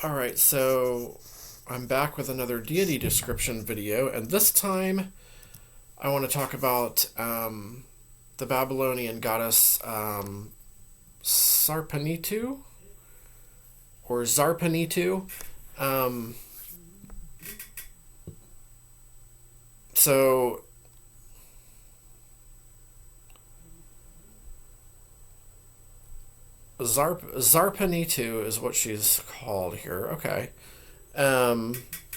Alright, so I'm back with another deity description video, and this time I want to talk about the Babylonian goddess Sarpanitu, or Zarpanitu. Um, so, Zarpanitu is what she's called here. Okay. Um,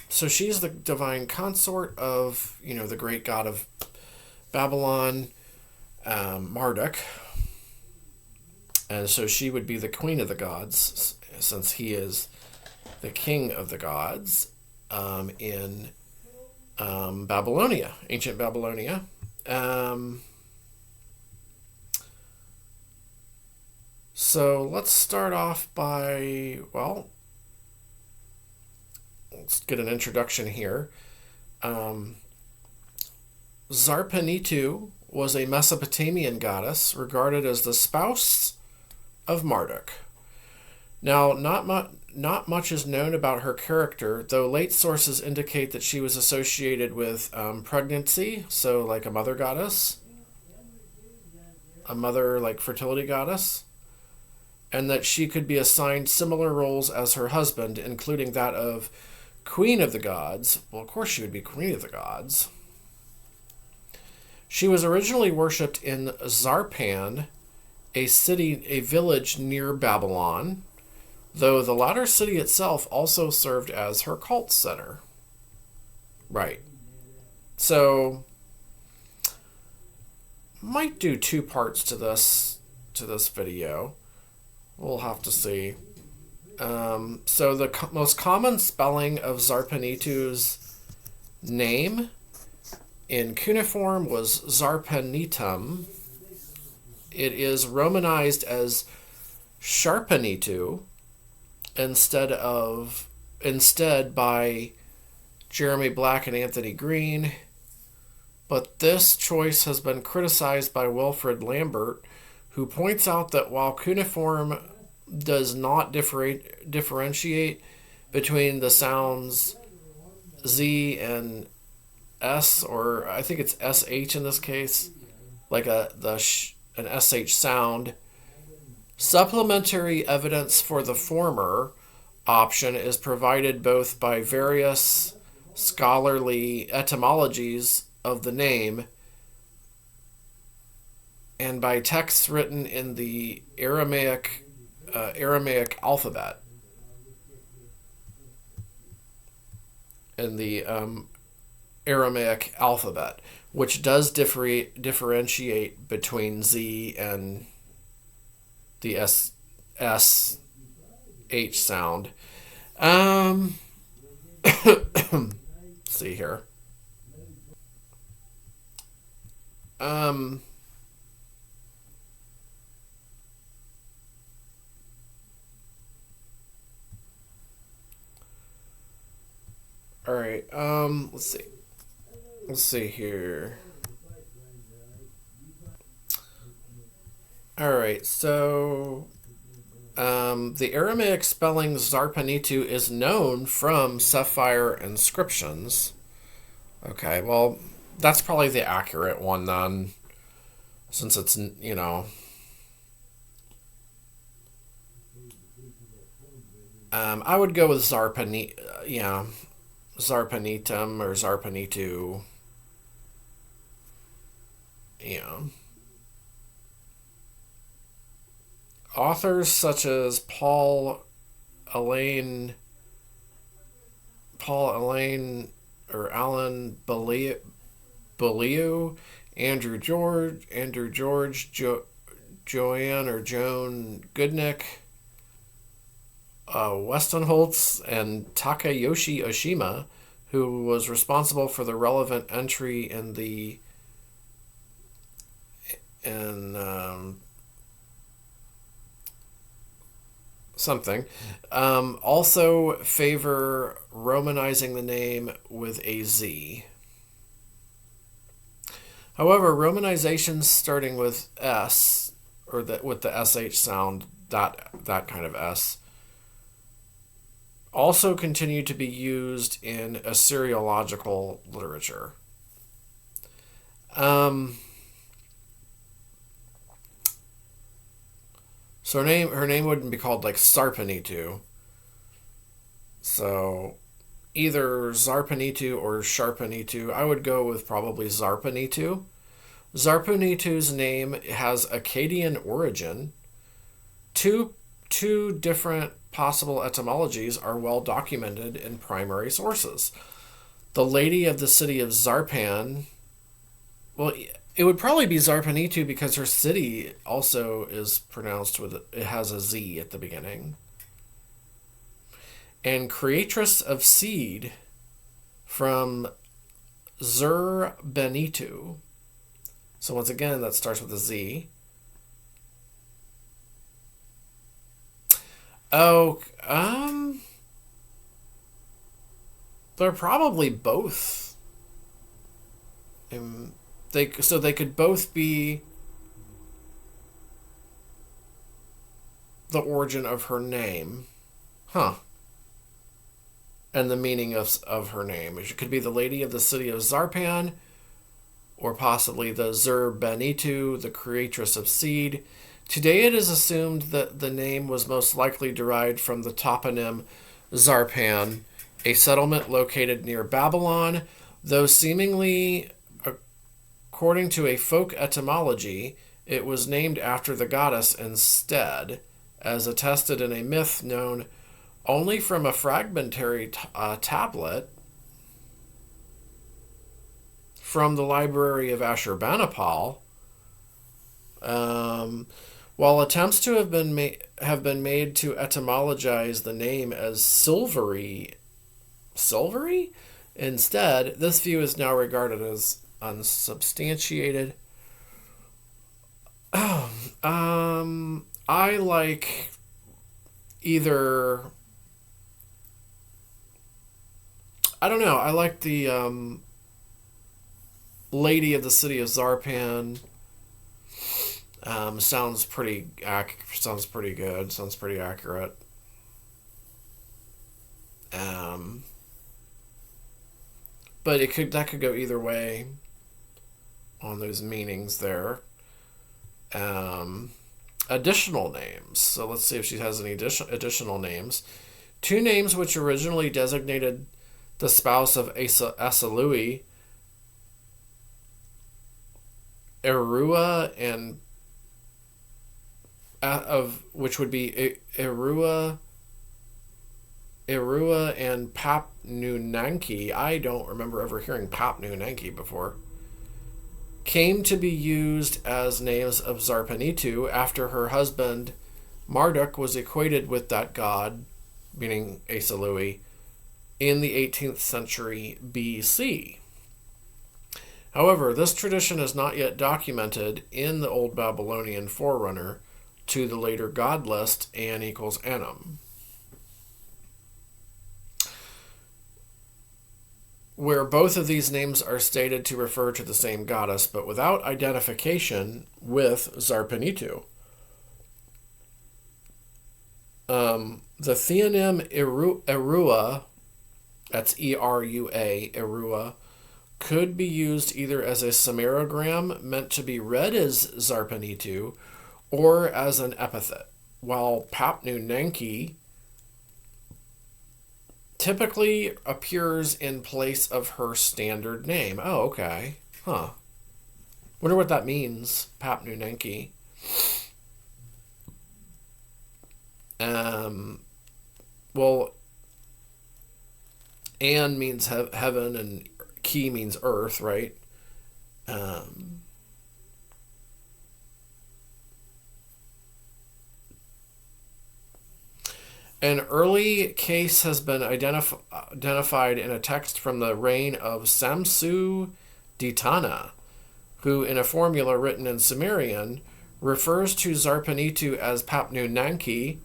so she's the divine consort of, the great god of Babylon, Marduk. And so she would be the queen of the gods, since he is the king of the gods in Babylonia, ancient Babylonia. So let's start off by, let's get an introduction here. Zarpanitu was a Mesopotamian goddess regarded as the spouse of Marduk. Now, not much is known about her character, though late sources indicate that she was associated with pregnancy, so like a mother goddess, a mother like fertility goddess, and that she could be assigned similar roles as her husband, including that of Queen of the Gods. Well, of course she would be Queen of the Gods. She was originally worshipped in Zarpan, a village near Babylon, though the latter city itself also served as her cult center. Right. So, might do two parts to this video. We'll have to see. So the most common spelling of Zarpanitu's name in cuneiform was Zarpanitum. It is romanized as Sharpanitu instead by Jeremy Black and Anthony Green. But this choice has been criticized by Wilfred Lambert, who points out that while cuneiform does not differentiate between the sounds Z and S, or I think it's SH in this case, like an SH sound, supplementary evidence for the former option is provided both by various scholarly etymologies of the name and by texts written in the Aramaic alphabet. In the Aramaic alphabet, which does differentiate between Z and the SH sound. See here. All right. Let's see. Let's see here. All right. So, the Aramaic spelling Zarpanitu is known from sapphire inscriptions. Okay. Well, that's probably the accurate one then, since it's I would go with Zarpanitum or Zarpanitu. Yeah. Authors such as or Alan Baliu, Andrew George, Joanne or Joan Goodnick, Westenholtz, and Takayoshi Oshima, who was responsible for the relevant entry in something, also favor romanizing the name with a Z. However, romanizations starting with S, or with the SH sound, that kind of S, also continue to be used in Assyriological literature. So her name wouldn't be called like Zarpanitu. So either Zarpanitu or Sharpanitu. I would go with probably Zarpanitu. Zarpanitu's name has Akkadian origin. Two different possible etymologies are well documented in primary sources. The lady of the city of Zarpan, well, it would probably be Zarpanitu because her city also is pronounced with, it has a Z at the beginning. And creatress of seed from Zarpanitu. So once again, that starts with a Z. Oh, they're probably both. They could both be the origin of her name, huh? And the meaning of her name. It could be the lady of the city of Zarpan, or possibly the Zarpanitu, the creatress of seed. Today it is assumed that the name was most likely derived from the toponym Zarpan, a settlement located near Babylon, though seemingly, according to a folk etymology, it was named after the goddess instead, as attested in a myth known only from a fragmentary tablet from the library of Ashurbanipal. While attempts to have been made to etymologize the name as silvery, instead, this view is now regarded as unsubstantiated. I like either. I don't know. I like the lady of the city of Zarpan. Sounds pretty good. Sounds pretty accurate. But that could go either way on those meanings there. Additional names. So let's see if she has any additional names. Two names which originally designated the spouse of Asalui, Erua, and which would be Erua and Papnunanki. I don't remember ever hearing Papnunanki before. Came to be used as names of Zarpanitu after her husband Marduk was equated with that god, meaning Asalui, in the 18th century BC. However, this tradition is not yet documented in the Old Babylonian forerunner to the later god list An equals Anum, where both of these names are stated to refer to the same goddess, but without identification with Zarpanitu. The theonym Erua, that's E-R-U-A, Erua, could be used either as a samarogram meant to be read as Zarpanitu or as an epithet, while Papnunanki typically appears in place of her standard name. Oh, okay. Huh. Wonder what that means, Papnunanki. Well, An means heaven and Ki means earth, right? An early case has been identified in a text from the reign of Samsu Ditana, who, in a formula written in Sumerian, refers to Zarpanitu as Papnunanki,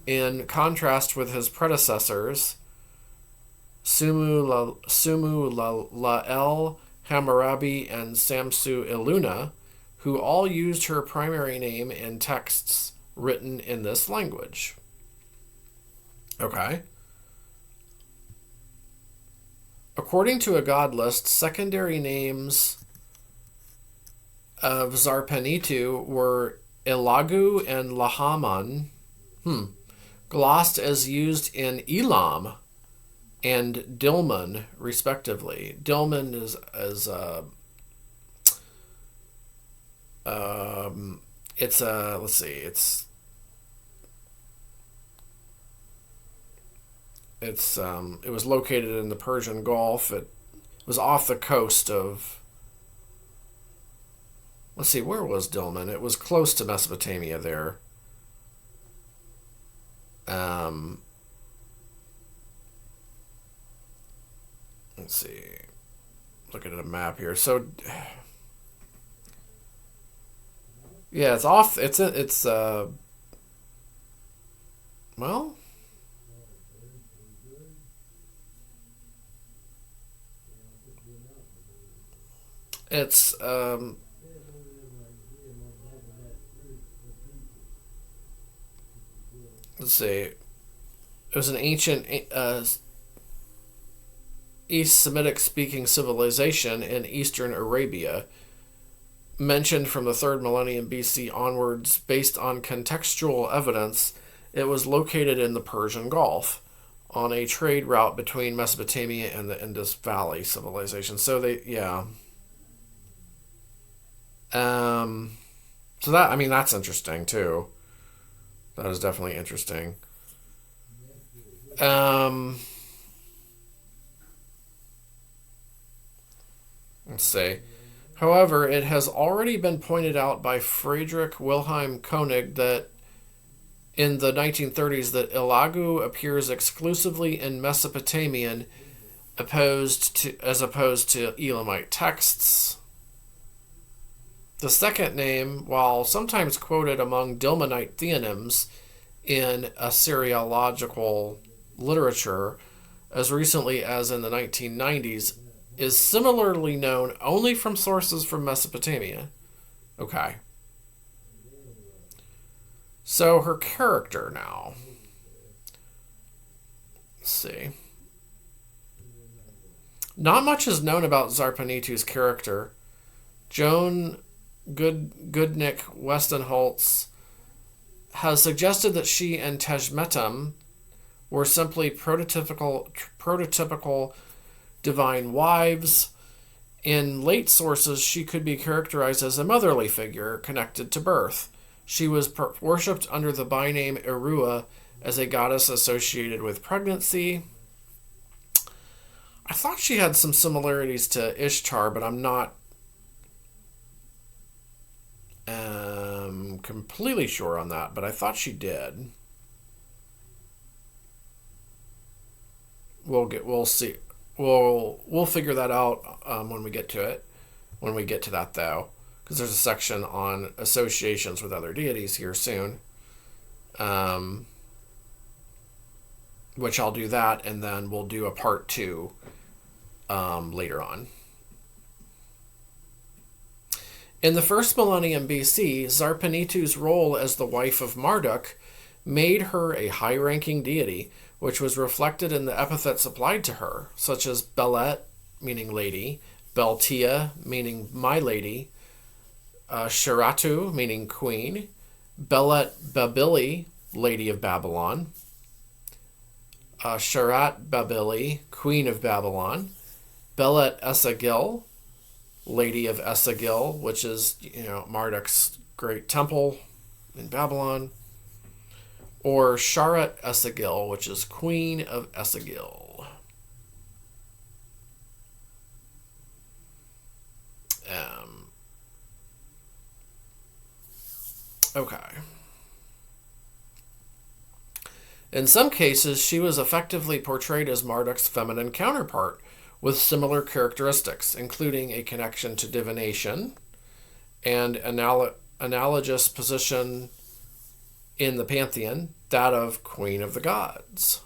in contrast with his predecessors, Sumu La'el, Hammurabi, and Samsu Iluna, who all used her primary name in texts written in this language. Okay. According to a god list, secondary names of Zarpanitu were Elagu and Lahaman, glossed as used in Elam and Dilmun, respectively. Dilmun is it's let's see, it was located in the Persian Gulf. It was off the coast of, let's see, where was Dilmun? It was close to Mesopotamia there. Let's see. Looking at a map here. So, yeah, it's off. Well, it's let's see. It was an ancient East Semitic speaking civilization in eastern Arabia, mentioned from the 3rd millennium BC onwards. Based on contextual evidence, it was located in the Persian Gulf on a trade route between Mesopotamia and the Indus Valley civilization. So so that, I mean, that's interesting too. That is definitely interesting. Let's see. However, it has already been pointed out by Friedrich Wilhelm Koenig that in the 1930s that Elagu appears exclusively in Mesopotamian as opposed to Elamite texts. The second name, while sometimes quoted among Dilmunite theonyms in Assyriological literature as recently as in the 1990s, is similarly known only from sources from Mesopotamia. Okay. So her character now. Let's see. Not much is known about Zarpanitu's character. Joan Goodnick Westenholtz has suggested that she and Tejmetum were simply prototypical divine wives. In late sources, she could be characterized as a motherly figure connected to birth. She was worshipped under the byname Erua as a goddess associated with pregnancy. I thought she had some similarities to Ishtar, but I'm not completely sure on that, but I thought she did. We'll see. We'll figure that out when we get to it. When we get to that, though, because there's a section on associations with other deities here soon, which I'll do that, and then we'll do a part 2 later on. In the 1st millennium BC, Zarpanitu's role as the wife of Marduk made her a high-ranking deity, which was reflected in the epithets applied to her, such as Belet, meaning lady, Beltia, meaning my lady, Sharatu, meaning queen, Belet Babili, lady of Babylon, Sharat Babili, queen of Babylon, Belet Esagil, lady of Esagil, which is, Marduk's great temple in Babylon, or Sharat Esagil, which is queen of Esagil. Okay. In some cases, she was effectively portrayed as Marduk's feminine counterpart, with similar characteristics, including a connection to divination and analogous position in the pantheon, that of Queen of the Gods.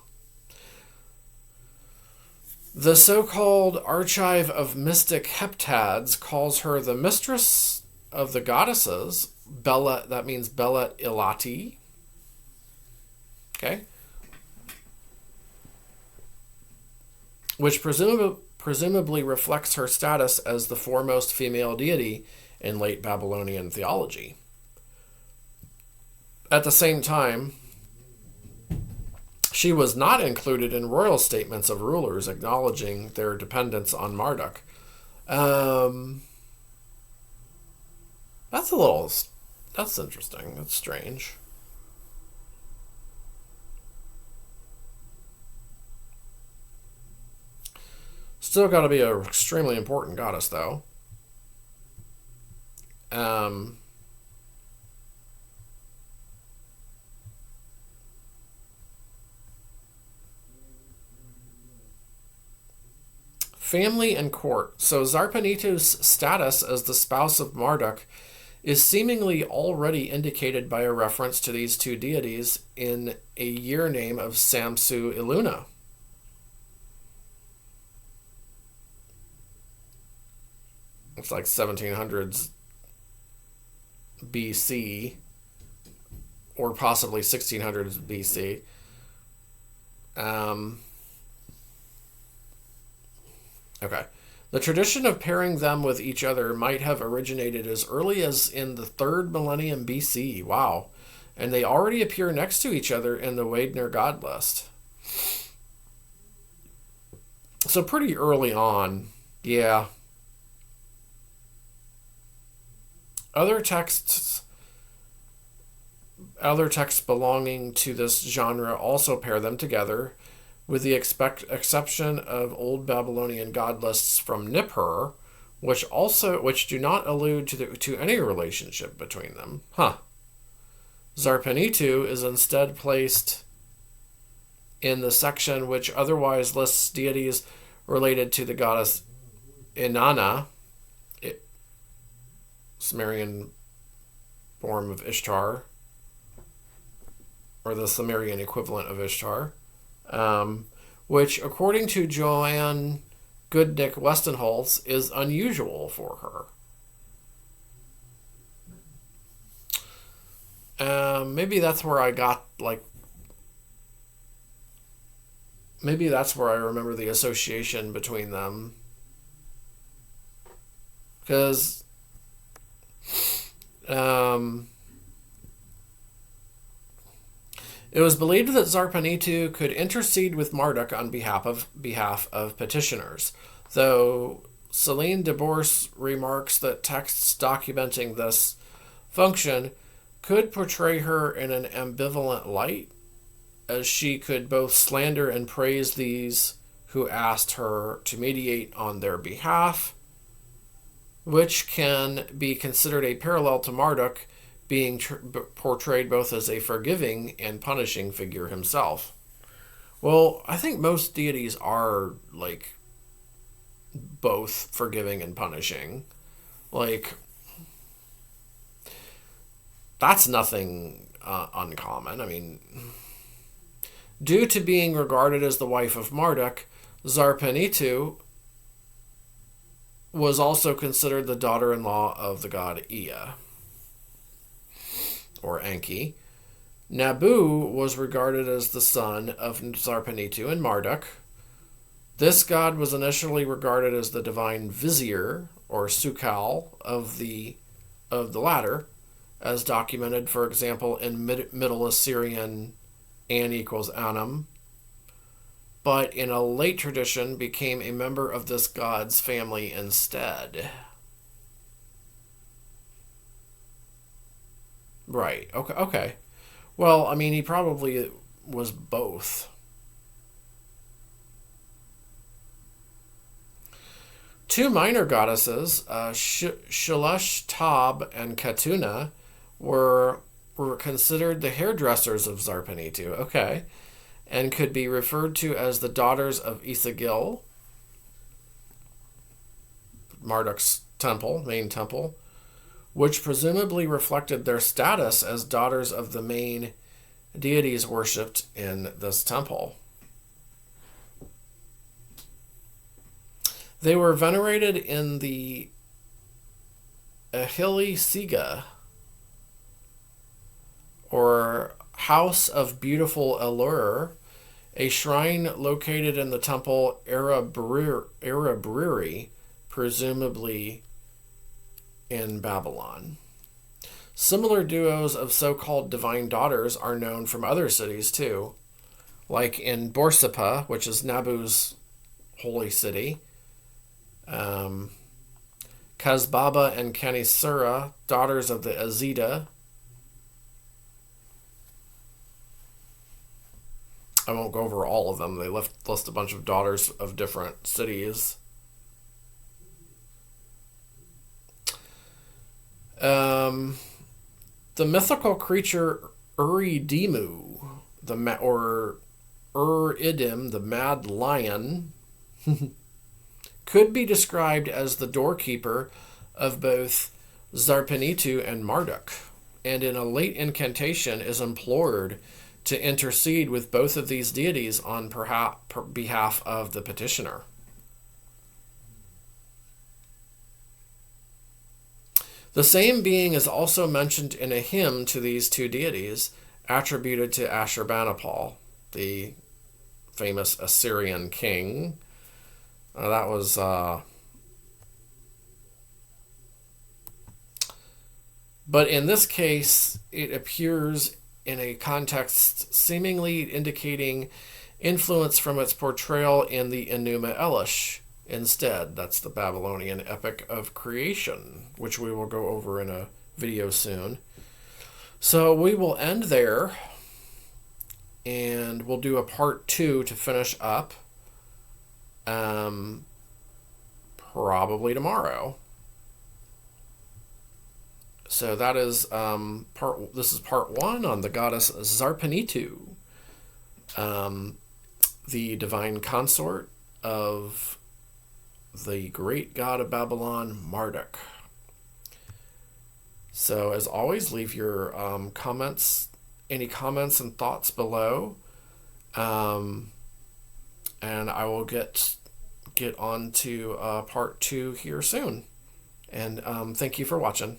The so-called Archive of Mystic Heptads calls her the mistress of the goddesses, Bella, that means Belet Ilati. Okay. Which presumably reflects her status as the foremost female deity in late Babylonian theology. At the same time, she was not included in royal statements of rulers acknowledging their dependence on Marduk. That's interesting. That's strange. Still got to be an extremely important goddess, though. Family and court. So Zarpanitu's status as the spouse of Marduk is seemingly already indicated by a reference to these two deities in a year name of Samsu Iluna. It's like 1700s BC, or possibly 1600s BC. Okay. The tradition of pairing them with each other might have originated as early as in the 3rd millennium BC. Wow. And they already appear next to each other in the Weidner god list. So pretty early on. Yeah. Other texts belonging to this genre also pair them together, with the exception of old Babylonian god lists from Nippur, which do not allude to any relationship between them. Zarpanitu is instead placed in the section which otherwise lists deities related to the goddess Inanna, Sumerian form of Ishtar, or the Sumerian equivalent of Ishtar, which, according to Joanne Goodnick Westenholz, is unusual for her. Maybe that's where I got, maybe that's where I remember the association between them. Because it was believed that Zarpanitu could intercede with Marduk on behalf of petitioners, though Celine de Bourse remarks that texts documenting this function could portray her in an ambivalent light, as she could both slander and praise these who asked her to mediate on their behalf, which can be considered a parallel to Marduk being portrayed both as a forgiving and punishing figure himself. Well, I think most deities are, both forgiving and punishing. That's nothing uncommon. I mean, due to being regarded as the wife of Marduk, Zarpanitu was also considered the daughter-in-law of the god Ea, or Enki. Nabu was regarded as the son of Zarpanitu and Marduk. This god was initially regarded as the divine vizier, or sukal, of the latter, as documented, for example, in Middle Assyrian An equals Anum, but in a late tradition became a member of this god's family instead. Right. Okay. Well, I mean, he probably was both. Two minor goddesses, Shulush Tab and Katuna, were considered the hairdressers of Zarpanitu. Okay. And could be referred to as the daughters of Isagil, Marduk's temple, main temple, which presumably reflected their status as daughters of the main deities worshipped in this temple. They were venerated in the Ahili Siga, or House of Beautiful Allure, a shrine located in the temple Erebriri, presumably in Babylon. Similar duos of so-called divine daughters are known from other cities too, like in Borsippa, which is Nabu's holy city, Kazbaba and Kanisura, daughters of the Azida. I won't go over all of them. They list a bunch of daughters of different cities. The mythical creature Uridimu, or Uridim, the mad lion, could be described as the doorkeeper of both Zarpanitu and Marduk, and in a late incantation is implored to intercede with both of these deities on behalf of the petitioner. The same being is also mentioned in a hymn to these two deities, attributed to Ashurbanipal, the famous Assyrian king. That was but in this case, it appears in a context seemingly indicating influence from its portrayal in the Enuma Elish instead. That's the Babylonian epic of creation, which we will go over in a video soon. So we will end there, and we'll do a part 2 to finish up, probably tomorrow. So that is this is part 1 on the goddess Zarpanitu, the divine consort of the great god of Babylon, Marduk. So as always, leave your any comments and thoughts below, and I will get on to part 2 here soon. And thank you for watching.